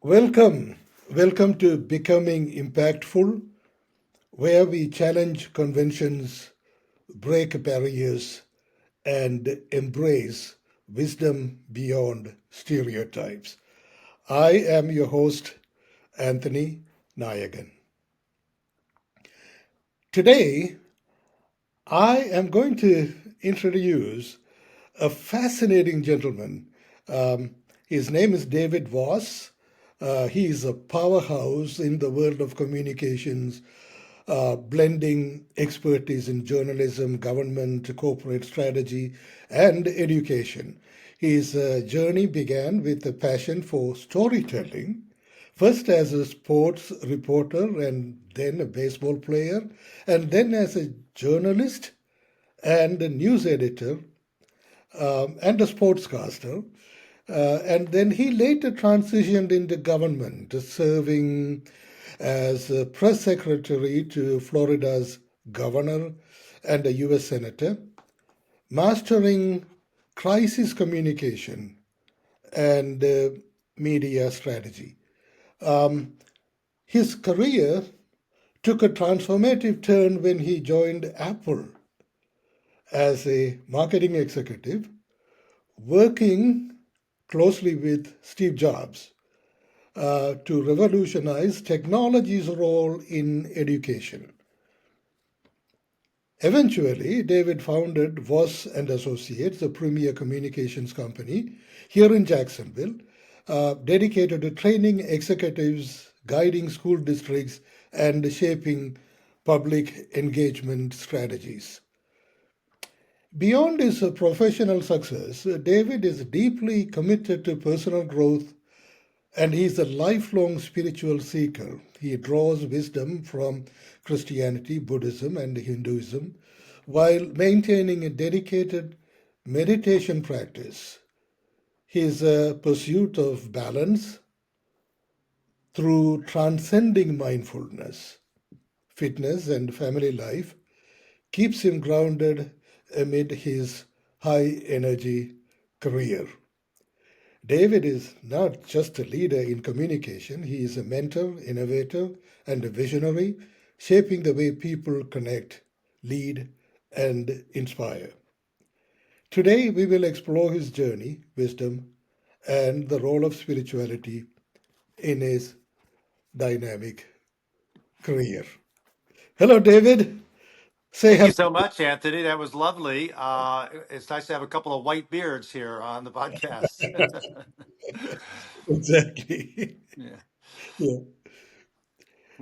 Welcome. Welcome to Becoming Impactful, where we challenge conventions, break barriers, and embrace wisdom beyond stereotypes. I am your host, Anthony Nayagan. Today, I am going to introduce a fascinating gentleman. His name is David Voss. He is a powerhouse in the world of communications, blending expertise in journalism, government, corporate strategy, and education. His journey began with a passion for storytelling, first as a sports reporter and then a baseball player, and then as a journalist and a news editor and a sportscaster. And then he later transitioned into government, serving as a press secretary to Florida's governor and a US senator, mastering crisis communication and media strategy. Um, his career took a transformative turn when he joined Apple as a marketing executive, working closely with Steve Jobs to revolutionize technology's role in education. Eventually, David founded Voss and Associates, a premier communications company here in Jacksonville, dedicated to training executives, guiding school districts, and shaping public engagement strategies. Beyond his professional success, David is deeply committed to personal growth and he is a lifelong spiritual seeker. He draws wisdom from Christianity, Buddhism, and Hinduism while maintaining a dedicated meditation practice. His pursuit of balance through transcending mindfulness, fitness, and family life keeps him grounded amid his high energy career. David is not just a leader in communication, he is a mentor, innovator, and a visionary, shaping the way people connect, lead, and inspire. Today, we will explore his journey, wisdom, and the role of spirituality in his dynamic career. Hello, David. Say Thank hello. you so much, Anthony. That was lovely. It's nice to have a couple of white beards here on the podcast. Exactly. Yeah. Yeah,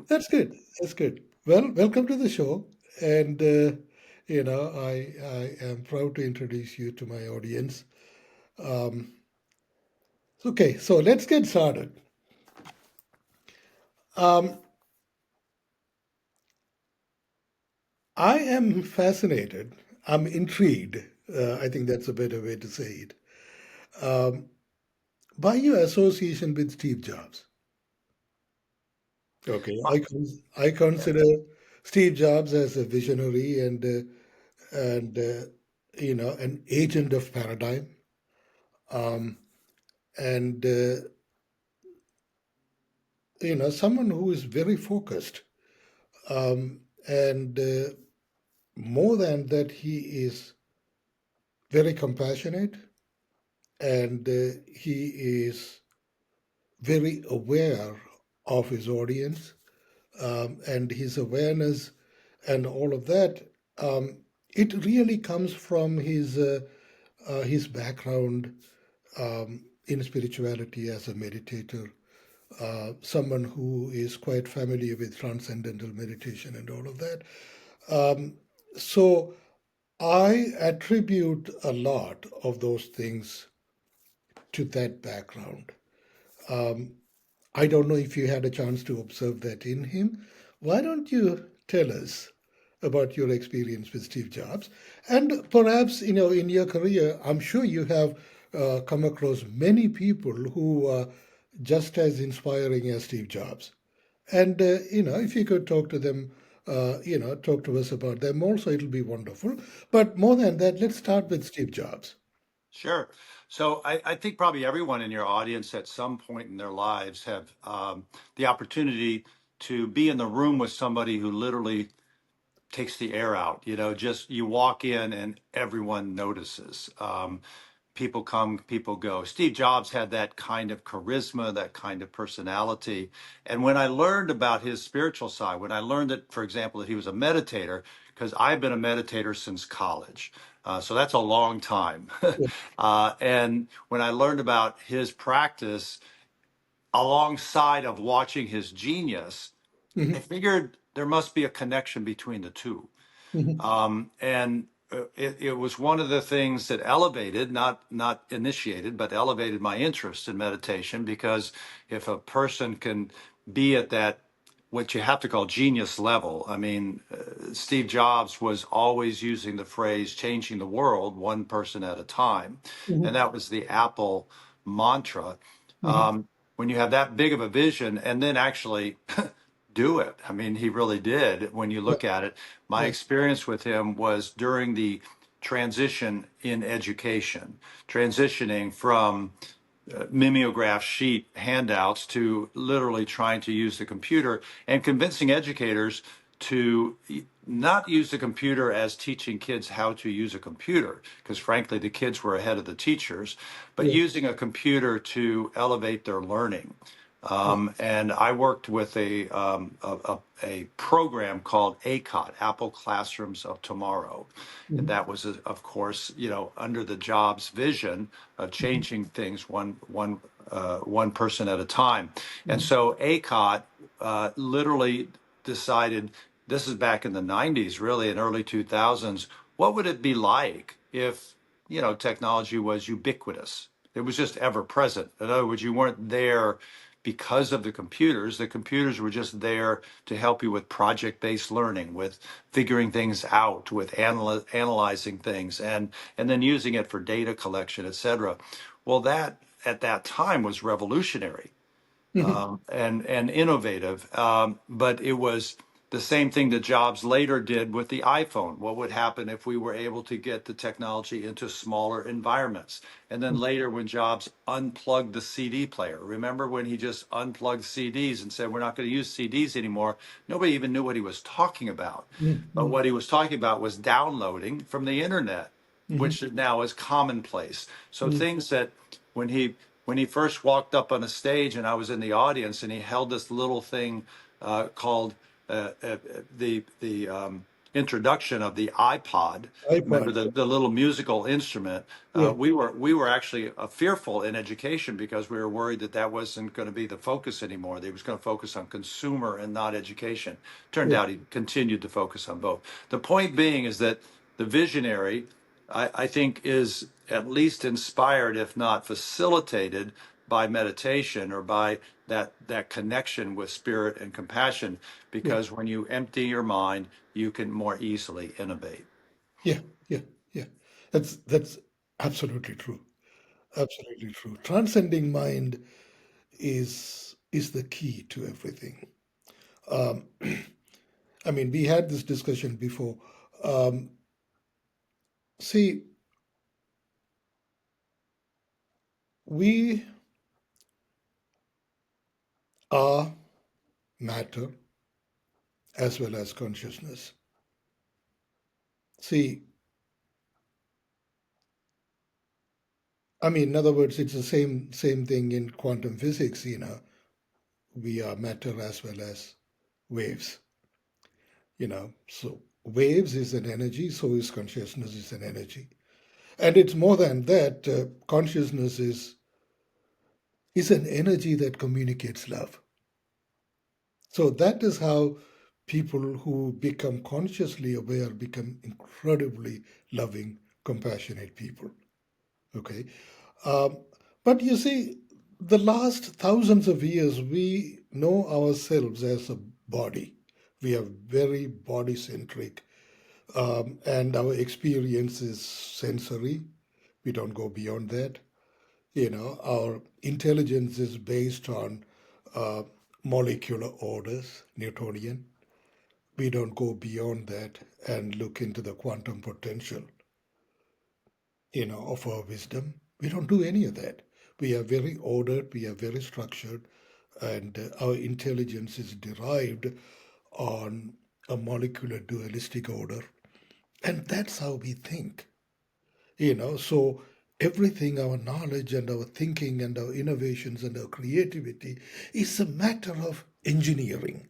that's good. That's good. Well, welcome to the show. And, I am proud to introduce you to my audience. Um, okay, so let's get started. Um, I am fascinated. I'm intrigued. I think that's a better way to say it. Um, by your association with Steve Jobs. Okay, I consider Steve Jobs as a visionary and an agent of paradigm. Um, and someone who is very focused, and more than that, he is very compassionate, and he is very aware of his audience, and his awareness and all of that. It really comes from his background in spirituality as a meditator, someone who is quite familiar with transcendental meditation and all of that. So I attribute a lot of those things to that background. I don't know if you had a chance to observe that in him. Why don't you tell us about your experience with Steve Jobs? And perhaps, in your career, I'm sure you have come across many people who are just as inspiring as Steve Jobs. And, if you could talk to them, talk to us about them also, it'll be wonderful. But more than that, let's start with Steve Jobs. Sure. So I think probably everyone in your audience at some point in their lives have the opportunity to be in the room with somebody who literally takes the air out. You know, just you walk in and everyone notices. People come, people go. Steve Jobs had that kind of charisma, that kind of personality. And when I learned about his spiritual side, when I learned that, for example, that he was a meditator, because I've been a meditator since college. So that's a long time. Yeah. And when I learned about his practice alongside of watching his genius, I Hmm. figured there must be a connection between the two. Hmm. And it was one of the things that elevated, not initiated, but elevated my interest in meditation. Because if a person can be at that, what you have to call genius level, I mean, Steve Jobs was always using the phrase "changing the world one person at a time," and Hmm. that was the Apple mantra. Hmm. Um, when you have that big of a vision, and then actually do it. I mean, he really did when you Yeah. look at it. My Yeah. experience with him was during the transition in education, transitioning from mimeograph sheet handouts to literally trying to use the computer and convincing educators to not use the computer as teaching kids how to use a computer, because frankly, the kids were ahead of the teachers, but Yeah. using a computer to elevate their learning. Yeah. And I worked with a program called ACOT, Apple Classrooms of Tomorrow. And Hmm. that was, of course, under the Jobs vision of Hmm. changing things one person at a time. And Hmm. so ACOT literally decided, this is back in the 90s, really, in early 2000s, what would it be like if, technology was ubiquitous? It was just ever present. In other words, you weren't there because of the computers. The computers were just there to help you with project-based learning, with figuring things out, with analyzing things, and then using it for data collection, et cetera. Well, that at that time was revolutionary Hmm. and innovative. But it was the same thing that Jobs later did with the iPhone. What would happen if we were able to get the technology into smaller environments? And then later, when Jobs unplugged the CD player, remember when he just unplugged CDs and said, "We're not going to use CDs anymore"? Nobody even knew what he was talking about. But Hmm. what he was talking about was downloading from the internet, Hmm. which now is commonplace. So Hmm. things that when he when he first walked up on a stage and I was in the audience and he held this little thing called the introduction of the iPod. Remember iPod. the little musical instrument? Yeah. We were actually fearful in education because we were worried that that wasn't going to be the focus anymore. They was going to focus on consumer and not education. Turned Yeah. out he continued to focus on both. The point being is that the visionary, I think, is at least inspired, if not facilitated, by meditation or by that connection with spirit and compassion. Yeah. Because when you empty your mind, you can more easily innovate. Yeah. Yeah. Yeah. That's absolutely true. Absolutely true. Transcending mind is the key to everything. Um, I mean, we had this discussion before. Um, see, we are matter as well as consciousness. See, I mean, in other words, it's the same thing in quantum physics. We are matter as well as waves. So waves is an energy, so is consciousness is an energy, and it's more than that. Consciousness is an energy that communicates love. So that is how people who become consciously aware become incredibly loving, compassionate people. Okay. Um, but you see, the last thousands of years, we know ourselves as a body. We are very body centric, and our experience is sensory. We don't go beyond that. Our intelligence is based on uh, molecular orders, Newtonian. We don't go beyond that and look into the quantum potential. of our wisdom. We don't do any of that. We are very ordered, we are very structured, and our intelligence is derived on a molecular dualistic order. And that's how we think. So everything, our knowledge and our thinking and our innovations and our creativity is a matter of engineering.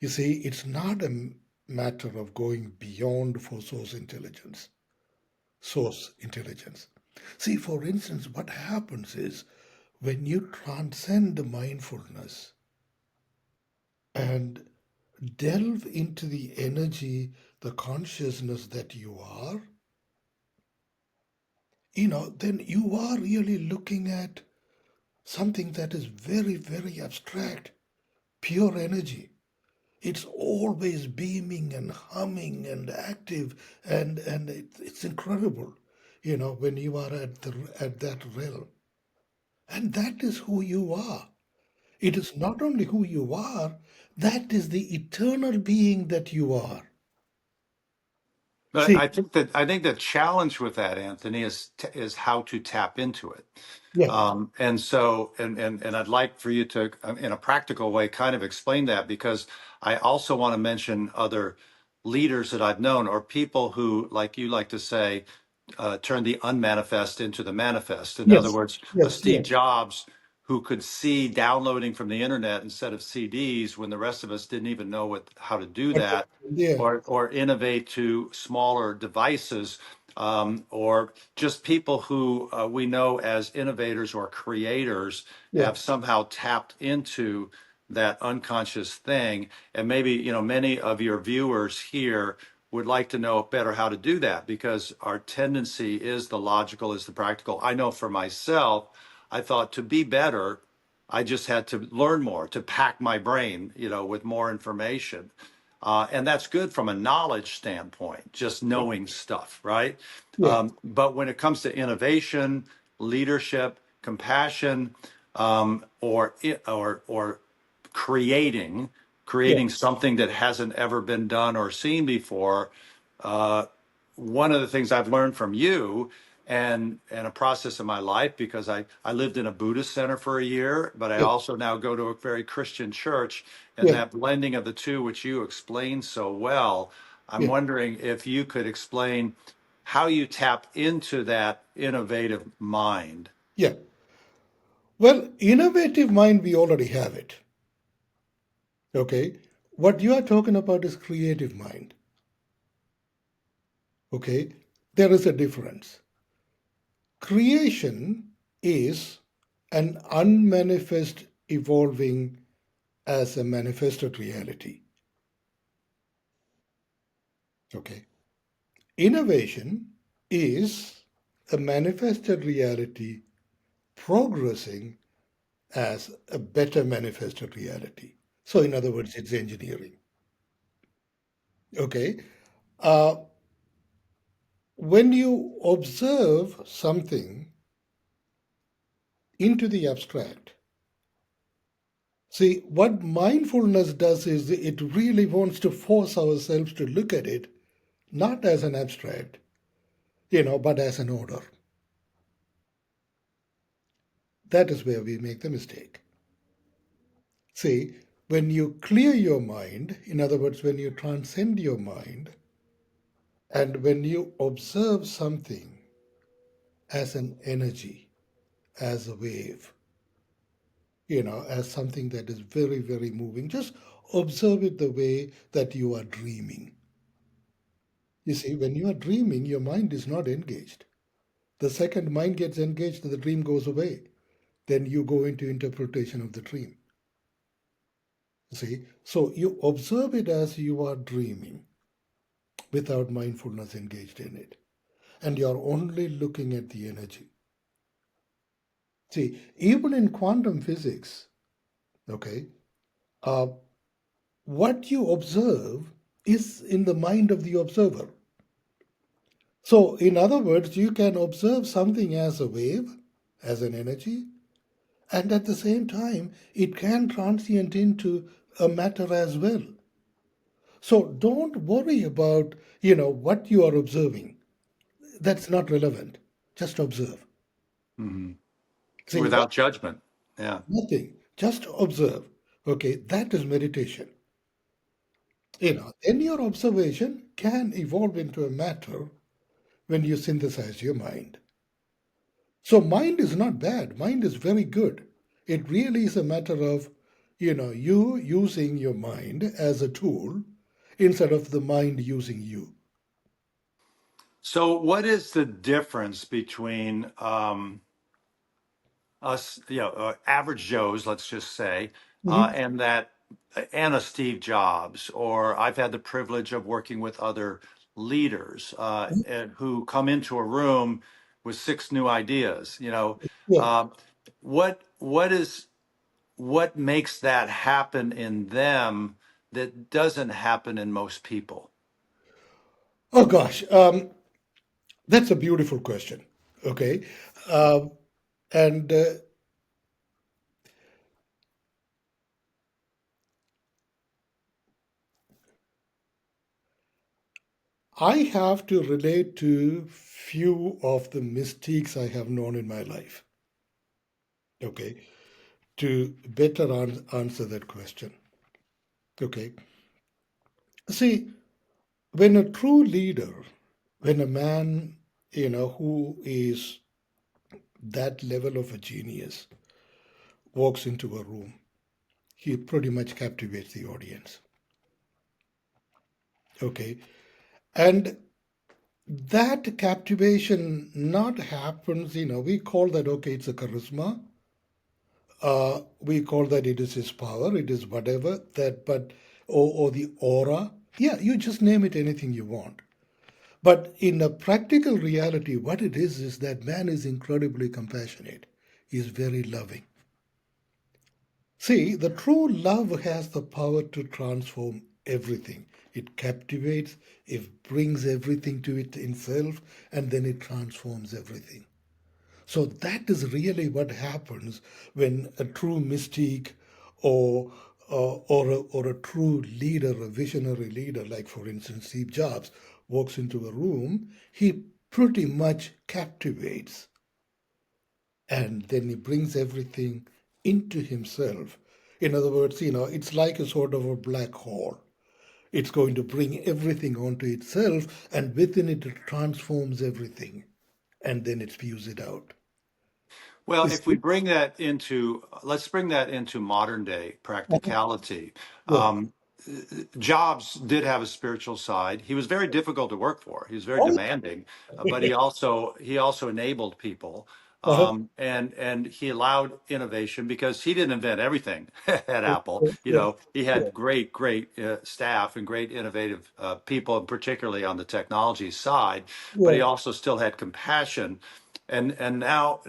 You see, it's not a matter of going beyond for source intelligence. See, for instance, what happens is when you transcend mindfulness and delve into the energy, the consciousness that you are, then you are really looking at something that is very, very abstract, pure energy. It's always beaming and humming and active, and it's incredible, when you are at that realm. And that is who you are. It is not only who you are, that is the eternal being that you are. But See, I think the challenge with that, Anthony, is how to tap into it. yeah, And so, and I'd like for you to, in a practical way, kind of explain that, because I also want to mention other leaders that I've known, or people who, like you like to say, turn the unmanifest into the manifest. In other yes, words, a yes, Steve yes. Jobs who could see downloading from the internet instead of CDs when the rest of us didn't even know how to do that, Exactly. Yeah, or innovate to smaller devices, or just people who we know as innovators or creators yeah, have somehow tapped into that unconscious thing. And maybe, many of your viewers here would like to know better how to do that, because our tendency is the logical, is the practical. I know for myself, I thought to be better, I just had to learn more, to pack my brain, with more information. And that's good from a knowledge standpoint, just knowing stuff, right? yeah, But when it comes to innovation, leadership, compassion, or creating yeah, creating something that hasn't ever been done or seen before, uh, one of the things I've learned from you, and a process in my life, because I lived in a Buddhist center for a year, but I yeah, also now go to a very Christian church, and yeah, that blending of the two, which you explained so well, I'm yeah, wondering if you could explain how you tap into that innovative mind. yeah. Well, innovative mind, we already have it. Okay. What you are talking about is creative mind. Okay. There is a difference. Creation is an unmanifest evolving as a manifested reality. Okay. Innovation is a manifested reality progressing as a better manifested reality. So, in other words, it's engineering. Okay. Uh, when you observe something into the abstract, see, what mindfulness does is it really wants to force ourselves to look at it not as an abstract, but as an order. That is where we make the mistake. See, when you clear your mind, in other words, when you transcend your mind, and when you observe something as an energy, as a wave, as something that is very, very moving, just observe it the way that you are dreaming. You see, when you are dreaming, your mind is not engaged. The second mind gets engaged, the dream goes away. Then you go into interpretation of the dream. See, so you observe it as you are dreaming without mindfulness engaged in it. And you're only looking at the energy. See, even in quantum physics, okay, uh, what you observe is in the mind of the observer. So, in other words, you can observe something as a wave, as an energy, and at the same time, it can transient into a matter as well. So, don't worry about, what you are observing. that's not relevant. Just observe. Hmm. See, Without judgment. Yeah. nothing. Just observe. Okay, that is meditation. Then your observation can evolve into a matter when you synthesize your mind. So mind is not bad. Mind is very good. It really is a matter of, you using your mind as a tool instead of the mind using you. So, what is the difference between us, average Joes, let's just say, Mhm. and that, and a Steve Jobs, or I've had the privilege of working with other leaders who come into a room with six new ideas. Yeah. Um, what makes that happen in them that doesn't happen in most people? Oh gosh, that's a beautiful question. Okay, um, and I have to relate to few of the mistakes I have known in my life. Okay, to better answer that question. Okay, see, when a true leader, when a man, who is that level of a genius walks into a room, he pretty much captivates the audience. Okay, and that captivation not happens, we call that, okay, it's a charisma. We call that it is his power, it is whatever that, but or the aura. Yeah, you just name it anything you want. But in a practical reality, what it is that man is incredibly compassionate. He is very loving. See, the true love has the power to transform everything. It captivates, it brings everything to it itself, and then it transforms everything. So that is really what happens when a true mystique or or a true leader, a visionary leader, like for instance Steve Jobs, walks into a room. He pretty much captivates, and then he brings everything into himself. In other words, it's like a sort of a black hole. It's going to bring everything onto itself, and within it, it transforms everything, and then it spews it out. Well, You if we see? bring that into, let's bring that into modern day practicality. Yeah. Um, Jobs did have a spiritual side. He was very difficult to work for. He was very Oh, demanding, but he also enabled people, uh-huh. and he allowed innovation because he didn't invent everything at Apple. Yeah, He yeah, had great staff and great innovative people, and particularly on the technology side. But he yeah, also still had compassion, and now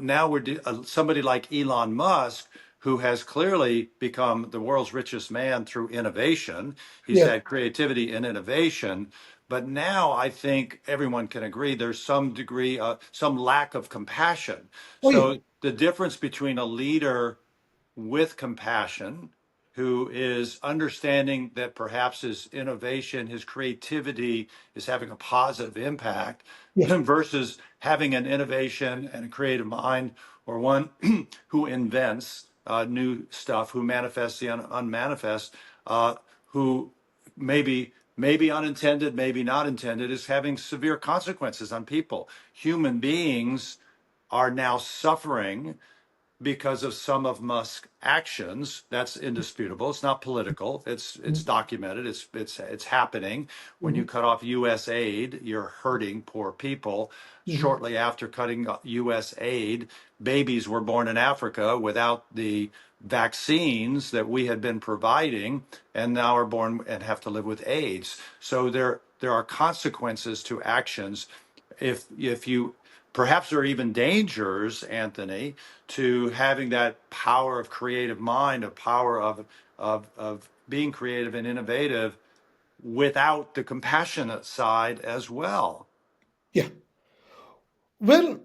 somebody like Elon Musk, who has clearly become the world's richest man through innovation. He's yeah. had creativity and innovation, but now I think everyone can agree there's some degree, some lack of compassion. Oh, yeah, So the difference between a leader with compassion, who is understanding that perhaps his innovation, his creativity is having a positive impact, yeah, versus having an innovation and a creative mind, or one who invents new stuff, who manifests the unmanifest, who maybe unintended, maybe not intended, is having severe consequences on people. Human beings are now suffering because of some of Musk's actions. That's indisputable. It's not political. It's documented. It's happening. When you mhm, cut off U.S. aid, you're hurting poor people. mhm, Shortly after cutting U.S. aid, babies were born in Africa without the vaccines that we had been providing, and now are born and have to live with AIDS. So there are consequences to actions. If you perhaps there are even dangers, Anthony, to having that power of creative mind, a power of being creative and innovative without the compassionate side as well. yeah. Well,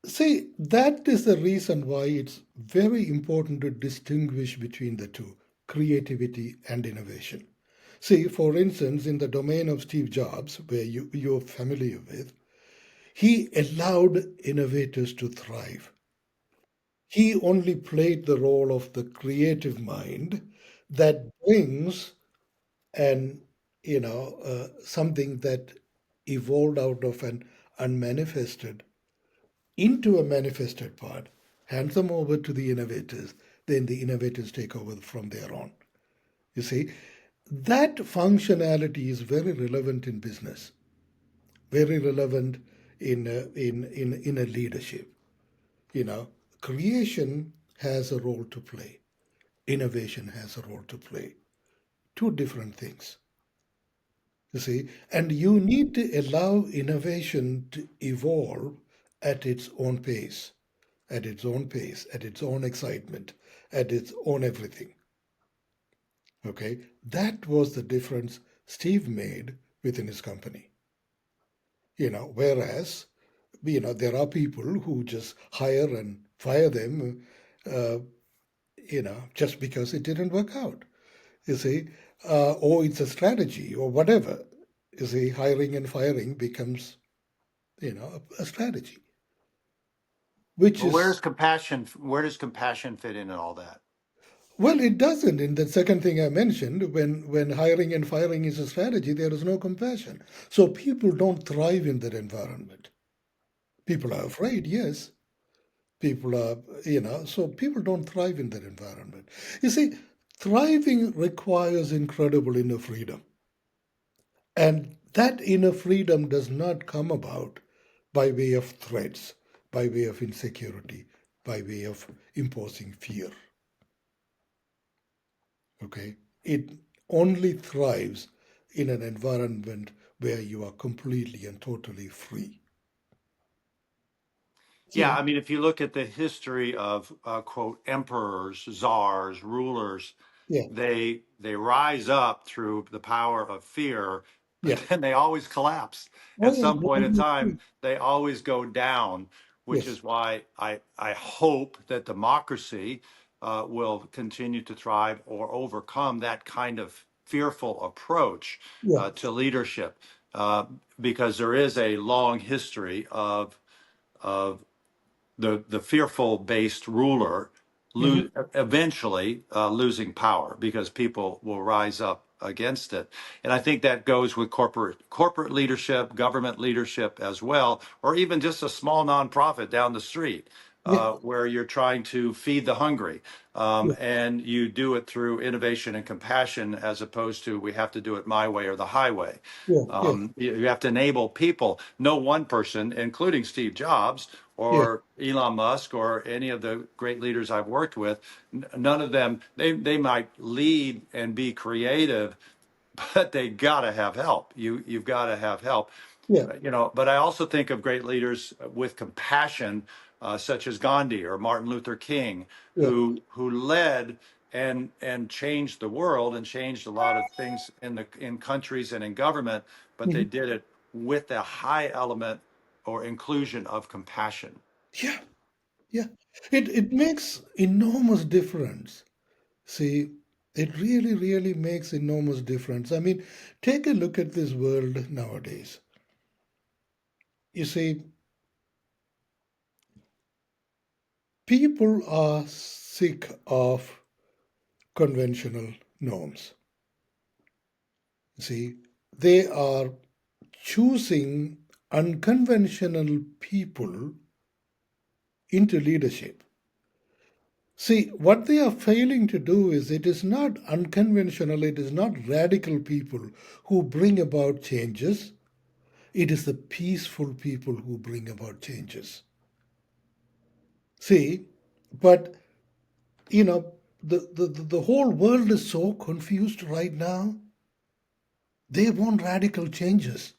see, that is the reason why it's very important to distinguish between the two, creativity and innovation. See, for instance, in the domain of Steve Jobs, where you're familiar with, He allowed innovators to thrive. He only played the role of the creative mind that brings an, something that evolved out of an unmanifested into a manifested part, hands them over to the innovators, then the innovators take over from there on. You see, that functionality is very relevant in business, very relevant in a leadership. You know, creation has a role to play, innovation has a role to play. Two different things. You see, and you need to allow innovation to evolve at its own pace, at its own pace, at its own excitement, at its own everything. Okay, that was the difference Steve made within his company. Whereas there are people who just hire and fire them, uh, just because it didn't work out. You see, or it's a strategy or whatever. You see, hiring and firing becomes a strategy, which Well, is, where does compassion fit in all that? well, it doesn't. In the second thing I mentioned, when hiring and firing is a strategy, there is no compassion. So people don't thrive in that environment. People are afraid, yes. People are, so people don't thrive in that environment. You see, thriving requires incredible inner freedom. And that inner freedom does not come about by way of threats, by way of insecurity, by way of imposing fear. Okay? It only thrives in an environment where you are completely and totally free. Yeah, So, I mean, if you look at the history of quote emperors, czars, rulers, yeah, they rise up through the power of fear, but yeah. then they always collapse. Oh, At yeah, some point in yeah, time, they always go down, which yes, is why I hope that democracy will continue to thrive or overcome that kind of fearful approach yeah. to leadership, uh, because there is a long history of the fearful based ruler Hmm. eventually losing power because people will rise up against it. And I think that goes with corporate leadership, government leadership as well, or even just a small nonprofit down the street Yeah, where you're trying to feed the hungry. yeah, And you do it through innovation and compassion as opposed to we have to do it my way or the highway. yeah, yeah, You have to enable people. No one person, including Steve Jobs yeah, or Elon Musk or any of the great leaders I've worked with, none of them, they might lead and be creative, but they got to have help. You've got to have help. yeah, But I also think of great leaders with compassion, such as Gandhi or Martin Luther King, yeah. who led and changed the world and changed a lot of things in countries and in government, but they Mhm. did it with a high element or inclusion of compassion. Yeah, yeah. It makes enormous difference. See, it really, really makes enormous difference. I mean, take a look at this world nowadays. You see, people are sick of conventional norms. See, they are choosing unconventional people into leadership. See, what they are failing to do is it is not unconventional, it is not radical people who bring about changes. It is the peaceful people who bring about changes. See, but the whole world is so confused right now. They want radical changes,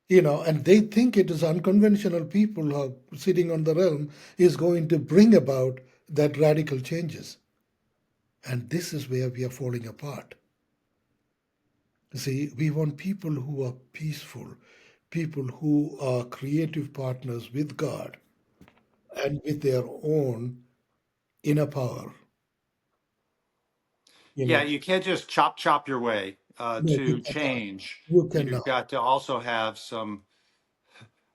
and they think it is unconventional people who are sitting on the realm is going to bring about that radical changes. And this is where we are falling apart. See, we want people who are peaceful, people who are creative partners with God and with their own inner power. You Yeah, know, you can't just chop your way no, you to cannot. change. You You've cannot. got to also have some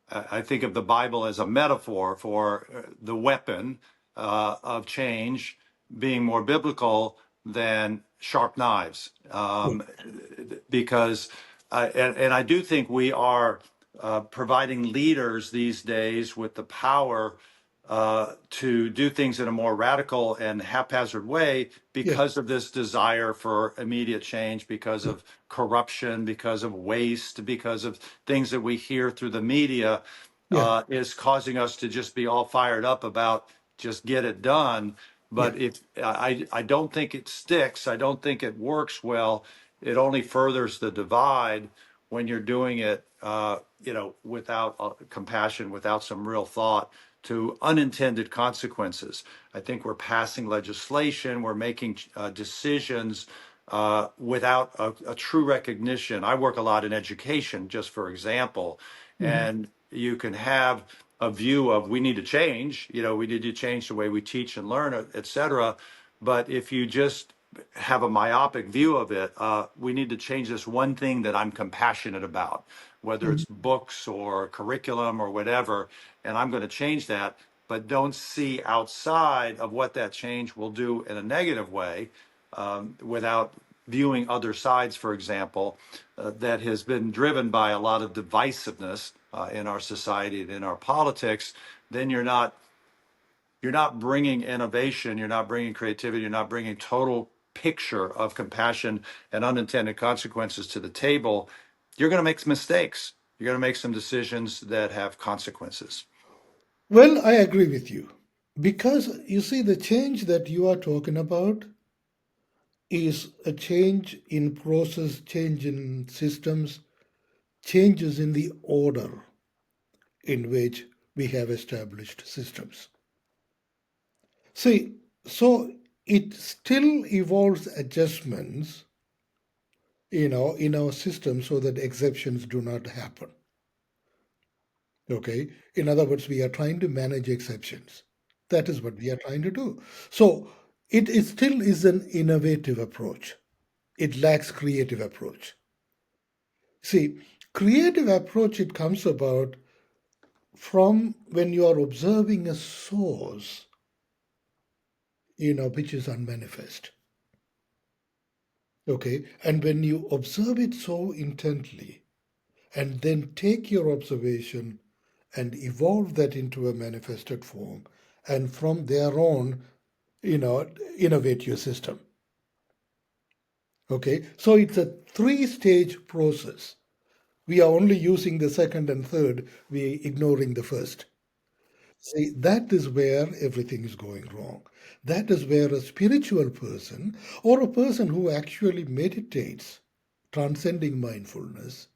I think of the Bible as a metaphor for the weapon of change being more biblical than sharp knives. Yeah. Because, and I do think we are providing leaders these days with the power to do things in a more radical and haphazard way Yeah. because of this desire for immediate change, because Yeah. of corruption, because of waste, because of things that we hear through the media, Yeah. is causing us to just be all fired up about just get it done. Yeah. But if I don't think it sticks, I don't think it works well. It only furthers the divide when you're doing it, without compassion, without some real thought to unintended consequences. I think we're passing legislation, we're making decisions without a true recognition. I work a lot in education, just for example, Mhm. and you can have a view of we need to change, we need to change the way we teach and learn, et cetera. But if you just have a myopic view of it, we need to change this one thing that I'm compassionate about, whether Mhm. it's books or curriculum or whatever, and I'm going to change that, but don't see outside of what that change will do in a negative way, without viewing other sides, for example, that has been driven by a lot of divisiveness in our society and in our politics. Then you're not bringing innovation, you're not bringing creativity, you're not bringing total picture of compassion and unintended consequences to the table. You're going to make some mistakes. You're going to make some decisions that have consequences. Well, I agree with you. Because you see, the change that you are talking about is a change in process, change in systems, changes in the order in which we have established systems. See, so it still involves adjustments, in our system so that exceptions do not happen. Okay. In other words, we are trying to manage exceptions. That is what we are trying to do. So it still is an innovative approach. It lacks creative approach. See, creative approach, it comes about from when you are observing a source, which is unmanifest. Okay. And when you observe it so intently and then take your observation and evolve that into a manifested form, and from there on, you know, innovate your system. Okay. So it's a three-stage process. We are only using the second and third, we ignoring the first. See, that is where everything is going wrong. That is where a spiritual person or a person who actually meditates, transcending mindfulness,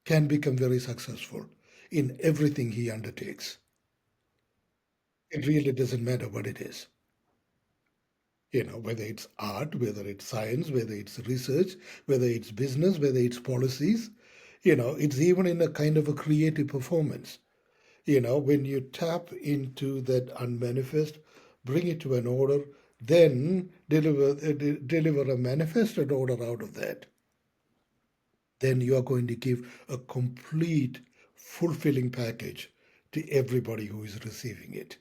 can become very successful in everything he undertakes. It really doesn't matter what it is. Whether it's art, whether it's science, whether it's research, whether it's business, whether it's policies, it's even in a kind of a creative performance. When you tap into that unmanifest, bring it to an order, then deliver a manifested order out of that, then you are going to give a complete, fulfilling package to everybody who is receiving it.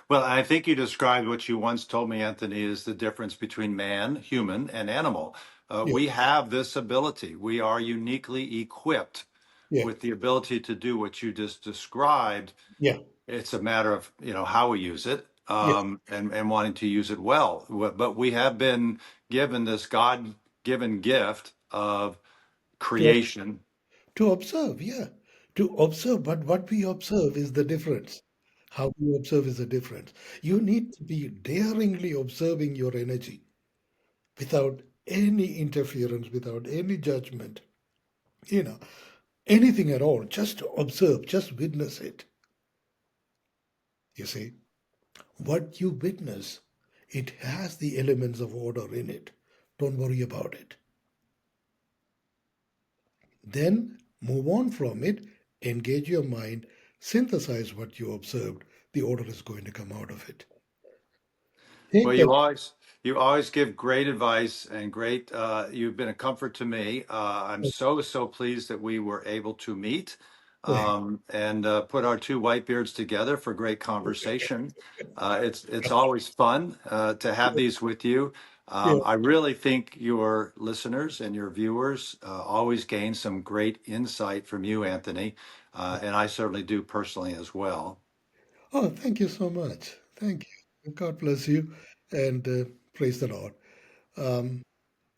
Well, I think you described what you once told me, Anthony, is the difference between man, human, and animal. Yeah, We have this ability. We are uniquely equipped yeah, with the ability to do what you just described. yeah, It's a matter of how we use it, yeah. and wanting to use it well. But we have been given this God-given gift of To, creation. to observe, yeah, to observe. But what we observe is the difference. How we observe is the difference. You need to be daringly observing your energy without any interference, without any judgment, you know, anything at all. Just observe, just witness it. You see, what you witness, it has the elements of order in it. Don't worry about it. Then move on from it, engage your mind, synthesize what you observed. The order is going to come out of it. Well, Take that. you always give great advice and great. You've been a comfort to me. I'm so pleased that we were able to meet. and put our two whitebeards together for great conversation. It's always fun to have these with you. Yeah. I really think your listeners and your viewers always gain some great insight from you, Anthony, and I certainly do personally as well. Oh, thank you so much. Thank you. God bless you, and praise the Lord.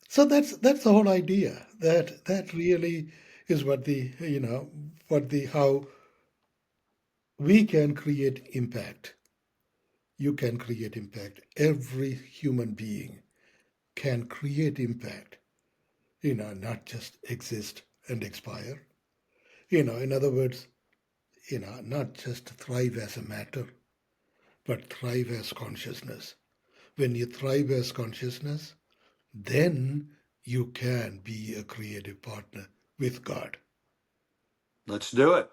So that's the whole idea. That really is what the what the how we can create impact. You can create impact. Every human being can create impact. Not just exist and expire. In other words, not just thrive as a matter, but thrive as consciousness. When you thrive as consciousness, then you can be a creative partner with God. Let's do it.